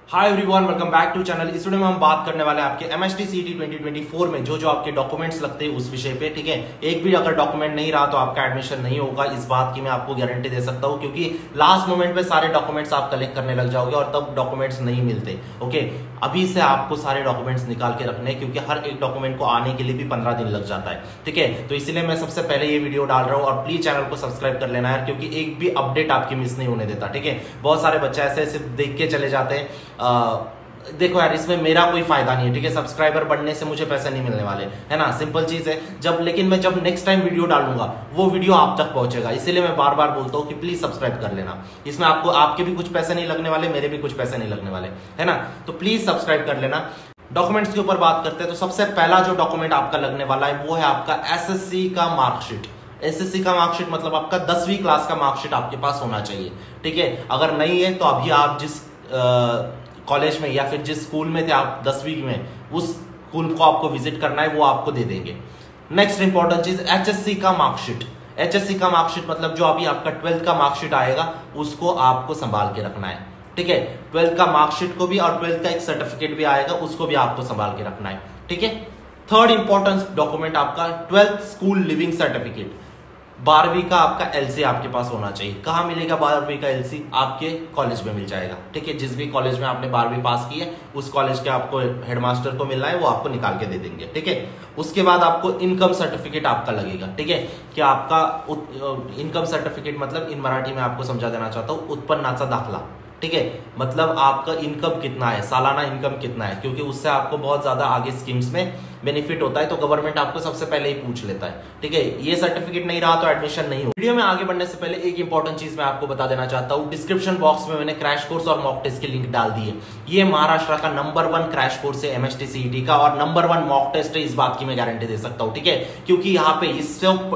Hi everyone, welcome back to channel. इस video में हम बात करने वाले हैं आपके एमएसटी सीईटी 2024 में जो आपके डॉक्यूमेंट्स लगते हैं उस विषय पे। ठीक है, एक भी अगर डॉक्यूमेंट नहीं रहा तो आपका एडमिशन नहीं होगा, इस बात की मैं आपको गारंटी दे सकता हूं, क्योंकि लास्ट मोमेंट पे सारे डॉक्यूमेंट्स आप कलेक्ट करने लग जाओगे और तब डॉक्यूमेंट्स नहीं मिलते। ओके, अभी से आपको सारे डॉक्यूमेंट्स निकाल के रखने हैं, क्योंकि हर एक डॉक्यूमेंट को आने के लिए भी 15 दिन लग जाता है। ठीक है, तो इसलिए मैं सबसे पहले ये वीडियो डाल रहा हूँ और प्लीज चैनल को सब्सक्राइब कर लेना है, क्योंकि एक भी अपडेट आपकी मिस नहीं होने देता। ठीक है, बहुत सारे बच्चे ऐसे सिर्फ देख के चले जाते हैं। देखो यार, इसमें मेरा कोई फायदा नहीं है। ठीक है, सब्सक्राइबर बढ़ने से मुझे पैसे नहीं मिलने वाले, है ना, सिंपल चीज है। लेकिन मैं जब नेक्स्ट टाइम वीडियो डालूंगा वो वीडियो आप तक पहुंचेगा, इसीलिए मैं बार बार बोलता हूं कि प्लीज सब्सक्राइब कर लेना। इसमें आपको आपके भी कुछ पैसे नहीं लगने वाले, मेरे भी कुछ पैसे नहीं लगने वाले, है ना, तो प्लीज सब्सक्राइब कर लेना। डॉक्यूमेंट्स के ऊपर बात करते हैं तो सबसे पहला जो डॉक्यूमेंट आपका लगने वाला है वो है आपका एसएससी का मार्कशीट। एसएससी का मार्कशीट मतलब आपका 10वीं क्लास का मार्कशीट आपके पास होना चाहिए। ठीक है, अगर नहीं है तो अभी आप जिस कॉलेज में या फिर जिस स्कूल में थे आप 10वीं में, उस स्कूल को आपको विजिट करना है, वो आपको दे देंगे। नेक्स्ट इंपॉर्टेंट चीज एचएससी का मार्कशीट। एचएससी का मार्कशीट मतलब जो अभी आपका 12th का मार्कशीट आएगा उसको आपको संभाल के रखना है। ठीक है, 12th का मार्कशीट को भी और 12th का एक सर्टिफिकेट भी आएगा, उसको भी आपको संभाल के रखना है। ठीक है, थर्ड इंपॉर्टेंट डॉक्यूमेंट आपका 12th स्कूल लिविंग सर्टिफिकेट। 12वीं का आपका एलसी आपके पास होना चाहिए। कहां मिलेगा 12वीं का एलसी? आपके कॉलेज में मिल जाएगा। ठीक है, जिस भी कॉलेज में आपने 12वीं पास की है उस कॉलेज के आपको हेडमास्टर को मिलना है, वो आपको निकाल के दे देंगे। ठीक है, उसके बाद आपको इनकम सर्टिफिकेट आपका लगेगा। ठीक है, कि आपका इनकम सर्टिफिकेट मतलब इन मराठी में आपको समझा देना चाहता हूं, उत्पन्नाचा दाखला। ठीक है, मतलब आपका इनकम कितना है, सालाना इनकम कितना है, क्योंकि उससे आपको बहुत ज्यादा आगे स्कीम्स में बेनिफिट होता है, तो गवर्नमेंट आपको सबसे पहले ही पूछ लेता है। ठीक है, ये सर्टिफिकेट नहीं रहा तो एडमिशन नहीं हो। वीडियो में आगे बढ़ने से पहले एक इंपॉर्टेंट चीज मैं आपको बता देना चाहता हूं, डिस्क्रिप्शन बॉक्स में मैंने क्रैश कोर्स और मॉक टेस्ट की लिंक डाल दी है। ये महाराष्ट्र का नंबर 1 क्रैश कोर्स है एमएसटी सीईटी का, और नंबर 1 मॉक टेस्ट है, इस बात की मैं गारंटी दे सकता हूं। ठीक है, क्योंकि यहाँ पे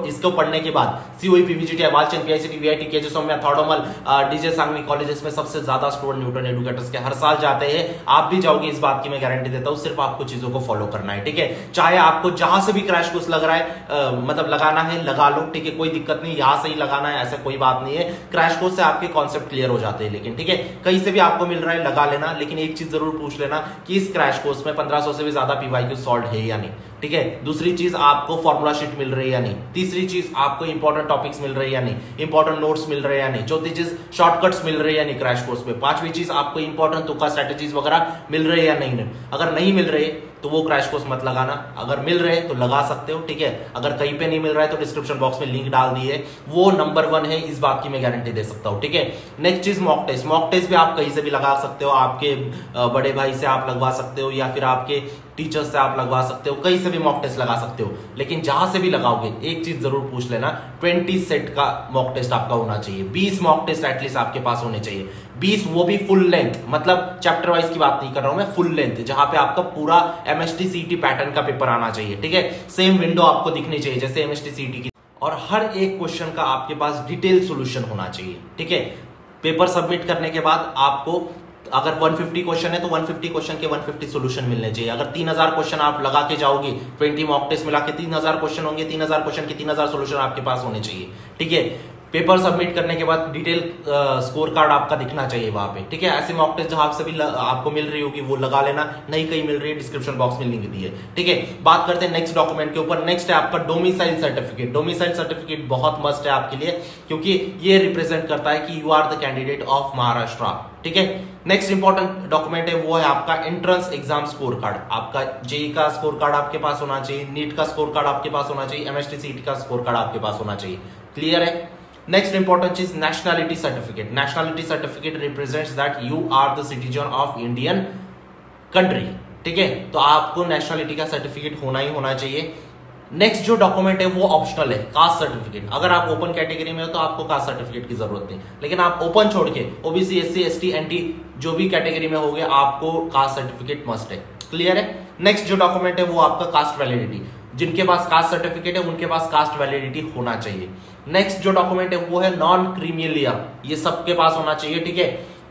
इसको पढ़ने के बाद COE, PVGT, Walchand, PICT, VIT, KJ Somaiya, Thadomal, DJ Sanghvi colleges में सबसे ज्यादा स्टूडेंट न्यूटन एडुकेटर्स के हर साल जाते हैं। आप भी जाओगे, इस बात की मैं गारंटी देता हूं, सिर्फ आपको चीजों को फॉलो करना है। ठीक है, चाहे आपको जहां से भी क्रैश कोर्स लग रहा है मतलब लगाना है लगा लो। ठीक है, कोई दिक्कत नहीं, यहां से ही लगाना है ऐसा कोई बात नहीं है। क्रैश कोर्स से आपके कॉन्सेप्ट क्लियर हो जाते हैं। लेकिन ठीक है, कहीं से भी आपको मिल रहा है लगा लेना, लेकिन एक चीज जरूर पूछ लेना कि इस क्रैश कोर्स में 1500 से भी ज्यादा पीवाईक्यू सॉल्व है या नहीं। ठीक है, दूसरी चीज आपको फॉर्मूला शीट मिल रही है या नहीं। तीसरी चीज आपको इंपॉर्टेंट टॉपिक्स मिल रहे हैं या नहीं, इंपॉर्टेंट नोट्स मिल रहे हैं या नहीं। चौथी चीज शॉर्टकट्स मिल रहे हैं या नहीं क्रैश कोर्स में। पांचवी चीज आपको इंपॉर्टेंट तुक्का स्ट्रेटेजीज वगैरह मिल रहे हैं या नहीं। अगर नहीं मिल रहे तो वो क्रैश कोर्स मत लगाना, अगर मिल रहे तो लगा सकते हो। ठीक है, अगर कहीं पे नहीं मिल रहा है तो डिस्क्रिप्शन बॉक्स में लिंक डाल दी है, वो नंबर 1 है, इस बात की मैं गारंटी दे सकता हूं। ठीक है, नेक्स्ट चीज मॉक टेस्ट। मॉक टेस्ट भी आप कहीं से भी लगा सकते हो, आपके बड़े भाई से आप लगवा सकते हो या फिर आपके टीचर्स से आप लगवा सकते हो, कहीं से भी मॉक टेस्ट लगा सकते हो। लेकिन जहां से भी लगाओगे एक चीज जरूर पूछ लेना, 20 सेट का मॉक टेस्ट आपका होना चाहिए। 20 मॉक टेस्ट एटलीस्ट आपके पास होने चाहिए। 20, वो भी फुल लेंथ, मतलब चैप्टर वाइज की बात नहीं कर रहा हूं मैं, फुल लेंथ, जहां पे आपका पूरा एमएसटी सीईटी पैटर्न का पेपर आना चाहिए। ठीक है, सेम विंडो आपको दिखनी चाहिए जैसे एमएसटी सीईटी की, और हर एक क्वेश्चन का आपके पास डिटेल सॉल्यूशन होना चाहिए। ठीक है, पेपर सबमिट करने के बाद आपको अगर 150 क्वेश्चन है तो 150 क्वेश्चन के 150 सॉल्यूशन मिलने चाहिए। अगर 3000 क्वेश्चन आप लगा के जाओगे, 20 मॉक टेस्ट मिला के 3000 क्वेश्चन होंगे, 3000 क्वेश्चन के 3000 सॉल्यूशन आपके पास होने चाहिए। ठीक है, पेपर सबमिट करने के बाद डिटेल स्कोर कार्ड आपका दिखना चाहिए वहां पे। ठीक है, ऐसे मॉक टेस्ट जहां से भी आपको मिल रही होगी वो लगा लेना, नहीं कहीं मिल रही है डिस्क्रिप्शन बॉक्स में लिंक दी है। ठीक है, बात करते हैं नेक्स्ट डॉक्यूमेंट के ऊपर। नेक्स्ट है आपका डोमिसाइल सर्टिफिकेट। डोमिसाइल सर्टिफिकेट बहुत मस्ट है आपके लिए, क्योंकि ये रिप्रेजेंट करता है कि you are the candidate of Maharashtra. ठीक है, नेक्स्ट इंपॉर्टेंट डॉक्यूमेंट है वो है आपका एंट्रेंस एग्जाम स्कोर कार्ड। आपका जेई का स्कोर कार्ड आपके पास होना चाहिए, नीट का स्कोर कार्ड आपके पास होना चाहिए, एमएसटी सीईटी का स्कोर कार्ड आपके पास होना चाहिए। क्लियर है? नेक्स्ट इंपॉर्टेंट चीज nationality certificate. Nationality certificate represents that you are the citizen of Indian country. ठीक है, तो आपको नेशनैलिटी का सर्टिफिकेट होना ही होना चाहिए। नेक्स्ट जो डॉक्यूमेंट है वो ऑप्शनल है, कास्ट सर्टिफिकेट। अगर आप ओपन कैटेगरी में हो तो आपको कास्ट सर्टिफिकेट की जरूरत नहीं, लेकिन आप ओपन छोड़ के ओबीसी, एससी, एसटी, एनटी जो भी कैटेगरी में होगे आपको कास्ट सर्टिफिकेट मस्ट है। क्लियर है? नेक्स्ट जो डॉक्यूमेंट है वो आपका कास्ट वैलिडिटी। जिनके पास कास्ट सर्टिफिकेट है उनके पास कास्ट वैलिडिटी होना चाहिए। नेक्स्ट जो डॉक्यूमेंट है वो है नॉन क्रीमिलियर, ये सबके पास होना चाहिए। ठीक है,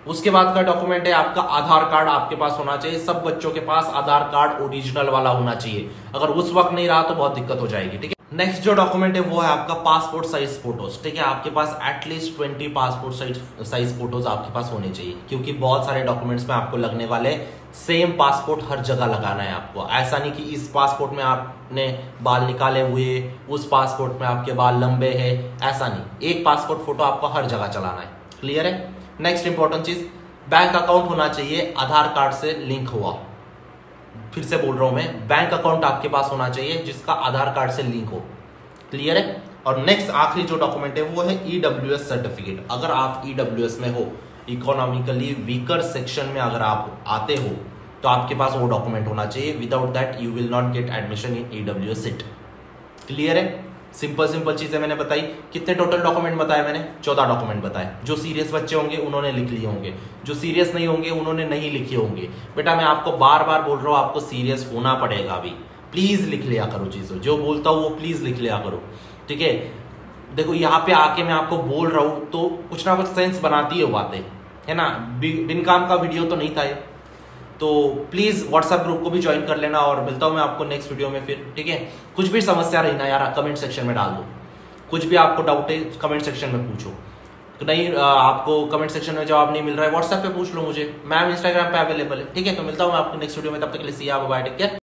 उसके बाद का डॉक्यूमेंट है आपका आधार कार्ड आपके पास होना चाहिए। सब बच्चों के पास आधार कार्ड ओरिजिनल वाला होना चाहिए, अगर उस वक्त नहीं रहा तो बहुत दिक्कत हो जाएगी। ठीक है, नेक्स्ट जो डॉक्यूमेंट है वो है आपका पासपोर्ट साइज फोटोज। ठीक है, आपके पास एटलीस्ट 20 पासपोर्ट साइज फोटोज आपके पास होने चाहिए, क्योंकि बहुत सारे डॉक्यूमेंट्स में आपको लगने वाले सेम पासपोर्ट हर जगह लगाना है आपको। ऐसा नहीं कि इस पासपोर्ट में आपने बाल निकाले हुए, उस पासपोर्ट में आपके बाल लंबे हैं, ऐसा नहीं। एक पासपोर्ट फोटो आपको हर जगह चलाना है। क्लियर है। नेक्स्ट इंपॉर्टेंट चीज, बैंक अकाउंट होना चाहिए आधार कार्ड से लिंक हुआ। फिर से बोल रहा हूं मैं, बैंक अकाउंट आपके पास होना चाहिए जिसका आधार कार्ड से लिंक हो। क्लियर है। और नेक्स्ट आखिरी जो डॉक्यूमेंट है वो है ईडब्ल्यूएस सर्टिफिकेट। अगर आप ईडब्ल्यूएस में हो, इकोनॉमिकली वीकर सेक्शन में अगर आप आते हो, तो आपके पास वो डॉक्यूमेंट होना चाहिए। Without that you will not get admission in EWS seat. Clear है। सिंपल चीजें मैंने बताई। कितने टोटल डॉक्यूमेंट बताए मैंने? 14 डॉक्यूमेंट बताए। जो सीरियस बच्चे होंगे उन्होंने लिख लिए होंगे, जो सीरियस नहीं होंगे उन्होंने नहीं लिखे होंगे। बेटा मैं आपको बार बार बोल रहा हूं, आपको सीरियस होना पड़ेगा अभी। प्लीज लिख लिया करो चीजों, जो बोलता हूं वो प्लीज लिख लिया करो। ठीक है। देखो यहाँ पे आके मैं आपको बोल रहा हूं तो कुछ ना कुछ सेंस बनाती है बातें, है ना। बिन काम का वीडियो तो नहीं था ये। तो प्लीज व्हाट्सएप ग्रुप को भी ज्वाइन कर लेना, और मिलता हूं मैं आपको नेक्स्ट वीडियो में फिर। ठीक है। कुछ भी समस्या रही ना यार, कमेंट सेक्शन में डाल दो। कुछ भी आपको डाउट है कमेंट सेक्शन में पूछो। तो नहीं आपको कमेंट सेक्शन में जवाब नहीं मिल रहा है, व्हाट्सएप पे पूछ लो मुझे। मैम इंस्टाग्राम पे अवेलेबल है। ठीक है। तो मिलता हूं मैं आपको नेक्स्ट वीडियो में, तब तक के लिए सी यू, बाय, टेक केयर।